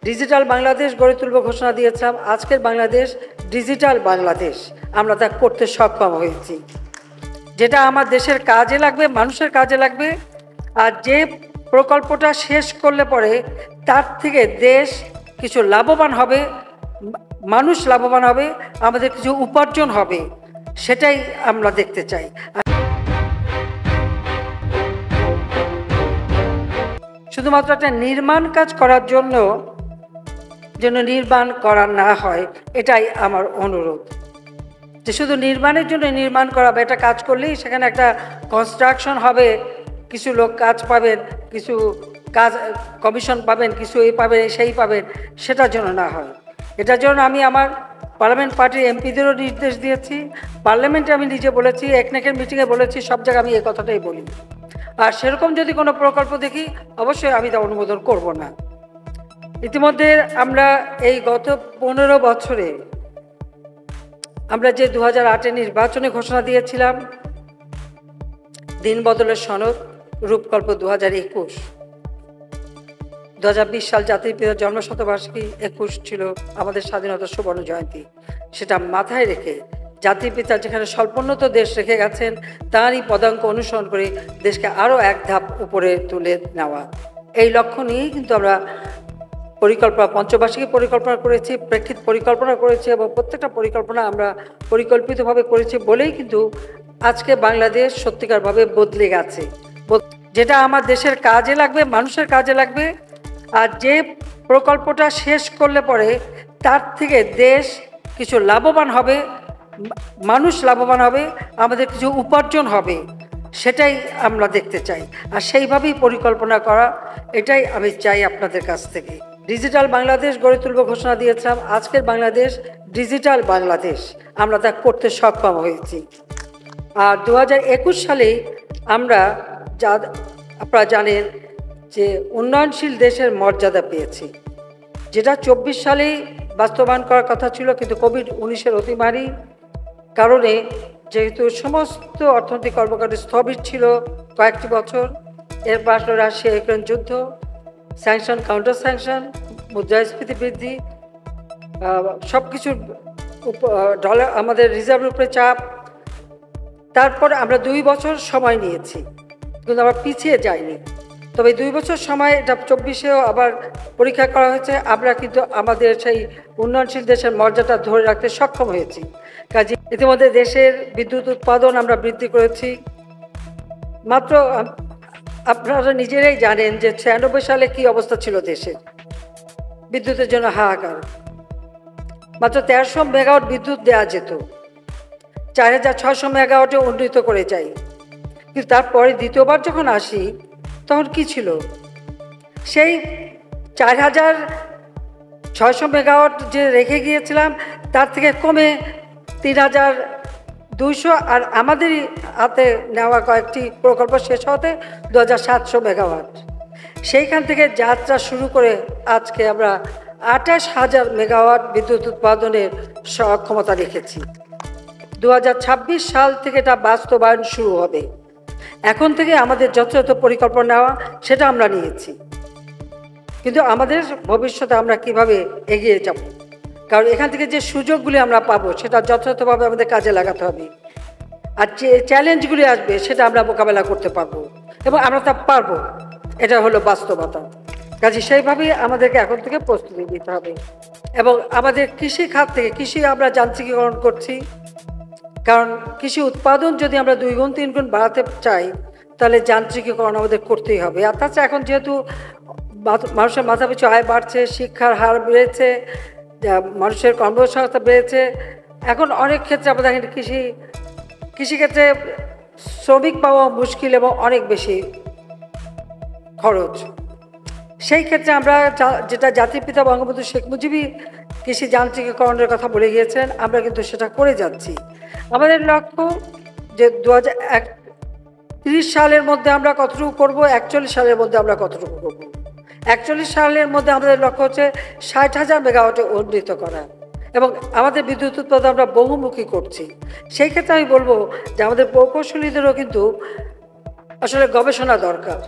Digital Bangladesh গড়ে তুলব ঘোষণা দিয়েছিলাম। আজকের বাংলাদেশ ডিজিটাল বাংলাদেশ, আমরা তা করতে সক্ষম হয়েছি, যেটা আমার দেশের কাজে লাগবে, মানুষের কাজে লাগবে। আর যে প্রকল্পটা শেষ করলে পরে তার থেকে দেশ কিছু লাভবান হবে, মানুষ লাভবান হবে, আমাদের কিছু উপার্জন হবে, সেটাই আমরা দেখতে চাই। শুধুমাত্র একটা নির্মাণ কাজ করার জন্য যেন নির্মাণ করা না হয়, এটাই আমার অনুরোধ। যে শুধু নির্মাণের জন্য নির্মাণ করা বা এটা কাজ করলেই সেখানে একটা কনস্ট্রাকশন হবে, কিছু লোক কাজ পাবেন, কিছু কাজ কমিশন পাবেন, কিছু এই পাবেন সেই পাবেন, সেটার জন্য না হয়। এটার জন্য আমি আমার পার্লামেন্ট পার্টির এমপিদেরও নির্দেশ দিয়েছি, পার্লামেন্টে আমি নিজে বলেছি, একনেকের মিটিংয়ে বলেছি, সব জায়গায় আমি এই কথাটাই বলি। আর সেরকম যদি কোনো প্রকল্প দেখি অবশ্যই আমি তা অনুমোদন করব না। ইতিমধ্যে আমরা এই গত 15 বছরে আমরা যে 2008 নির্বাচনে ঘোষণা দিয়েছিলাম, দিন বদলের সনদ, রূপকল্প 2021, 2020 সাল জাতির পিতার জন্মশতবার্ষিকী, 21 ছিল আমাদের স্বাধীনতার সুবর্ণ জয়ন্তী। সেটা মাথায় রেখে জাতির পিতা যেখানে স্বল্পোন্নত দেশ রেখে গেছেন, তারই পদাঙ্ক অনুসরণ করে দেশকে আরও এক ধাপ উপরে তুলে নেওয়া, এই লক্ষ্য নিয়েই কিন্তু আমরা পরিকল্পনা, পঞ্চবার্ষিকী পরিকল্পনা করেছি, প্রেক্ষিত পরিকল্পনা করেছি, এবং প্রত্যেকটা পরিকল্পনা আমরা পরিকল্পিতভাবে করেছি বলেই কিন্তু আজকে বাংলাদেশ সত্যিকারভাবে বদলে গেছে, যেটা আমার দেশের কাজে লাগবে, মানুষের কাজে লাগবে। আর যে প্রকল্পটা শেষ করলে পরে তার থেকে দেশ কিছু লাভবান হবে, মানুষ লাভবান হবে, আমাদের কিছু উপার্জন হবে, সেটাই আমরা দেখতে চাই। আর সেইভাবেই পরিকল্পনা করা, এটাই আমি চাই আপনাদের কাছ থেকে। ডিজিটাল বাংলাদেশ গড়ে তুলব ঘোষণা দিয়েছিলাম। আজকের বাংলাদেশ ডিজিটাল বাংলাদেশ, আমরা তা করতে সক্ষম হয়েছি। আর 2021 সালে আমরা আপনারা জানেন যে উন্নয়নশীল দেশের মর্যাদা পেয়েছি, যেটা 24 সালেই বাস্তবায়ন করার কথা ছিল, কিন্তু কোভিড-19 অতিমারী কারণে যেহেতু সমস্ত অর্থনৈতিক কর্মকাণ্ড স্থবির ছিল কয়েকটি বছর, এর পাশে রাশিয়া ইউক্রেন যুদ্ধ, স্যাংশন, কাউন্টার স্যাংশন, মুদ্রাস্ফীতি বৃদ্ধি, সব কিছুর ডলার, আমাদের রিজার্ভের উপরে চাপ, তারপরে আমরা 2 বছর সময় নিয়েছি, কিন্তু আমরা পিছিয়ে যাইনি। তবে 2 বছর সময়, এটা 24-এও আবার পরীক্ষা করা হয়েছে, আমরা কিন্তু আমাদের সেই উন্নয়নশীল দেশের মর্যাদা ধরে রাখতে সক্ষম হয়েছি। কাজে ইতিমধ্যে দেশের বিদ্যুৎ উৎপাদন আমরা বৃদ্ধি করেছি। মাত্র আপনারা নিজেরাই জানেন যে 96 সালে কি অবস্থা ছিল দেশের, বিদ্যুতের জন্য হাহাকার। মাত্র 1300 মেগাওয়াট বিদ্যুৎ দেওয়া যেত, 4600 মেগাওয়াটে উন্নীত করে যাই। কিন্তু তারপরে দ্বিতীয়বার যখন আসি, তখন কি ছিল? সেই 4600 মেগাওয়াট যে রেখে গিয়েছিলাম, তার থেকে কমে 3200, আর আমাদেরই হাতে নেওয়া কয়েকটি প্রকল্প শেষ হতে 2700 মেগাওয়াট। সেইখান থেকে যাত্রা শুরু করে আজকে আমরা 28,000 মেগাওয়াট বিদ্যুৎ উৎপাদনের সক্ষমতা রেখেছি। 2026 সাল থেকে এটা বাস্তবায়ন শুরু হবে। এখন থেকে আমাদের যথাযথ পরিকল্পনা নেওয়া, সেটা আমরা নিয়েছি, কিন্তু আমাদের ভবিষ্যতে আমরা কিভাবে এগিয়ে যাব, কারণ এখান থেকে যে সুযোগগুলি আমরা পাবো সেটা যথাযথভাবে আমাদের কাজে লাগাতে হবে। আর যে চ্যালেঞ্জগুলি আসবে সেটা আমরা মোকাবেলা করতে পারবো, এবং আমরা তা পারবো, এটা হলো বাস্তবতা। কাজে সেইভাবেই আমাদেরকে এখন থেকে প্রস্তুতি নিতে হবে। এবং আমাদের কৃষি খাত থেকে, কৃষি আমরা যান্ত্রিকীকরণ করছি, কারণ কৃষি উৎপাদন যদি আমরা 2 গুণ 3 গুণ বাড়াতে চাই, তাহলে যান্ত্রিকীকরণ আমাদের করতেই হবে। আর তাছাড়া এখন যেহেতু মানুষের মাথাপিছু আয় বাড়ছে, শিক্ষার হার বেড়েছে, মানুষের কর্মসংস্থান বেড়েছে, এখন অনেক ক্ষেত্রে আমরা দেখেন কৃষিক্ষেত্রে শ্রমিক পাওয়া মুশকিল এবং অনেক বেশি খরচ। সেই ক্ষেত্রে আমরা যেটা জাতির পিতা বঙ্গবন্ধু শেখ মুজিবই কৃষি যান্ত্রিকীকরণের কথা বলে গিয়েছেন, আমরা কিন্তু সেটা করে যাচ্ছি। আমাদের লক্ষ্য যে 2030 সালের মধ্যে আমরা কতটুকু করব, 41 সালের মধ্যে আমরা কতটুকু করব। 41 সালের মধ্যে আমাদের লক্ষ্য হচ্ছে 60,000 মেগাওয়াটে উন্নীত করা, এবং আমাদের বিদ্যুৎ উৎপাদন আমরা বহুমুখী করছি। সেই ক্ষেত্রে আমি বলবো যে আমাদের প্রকৌশলীদেরও কিন্তু আসলে গবেষণা দরকার।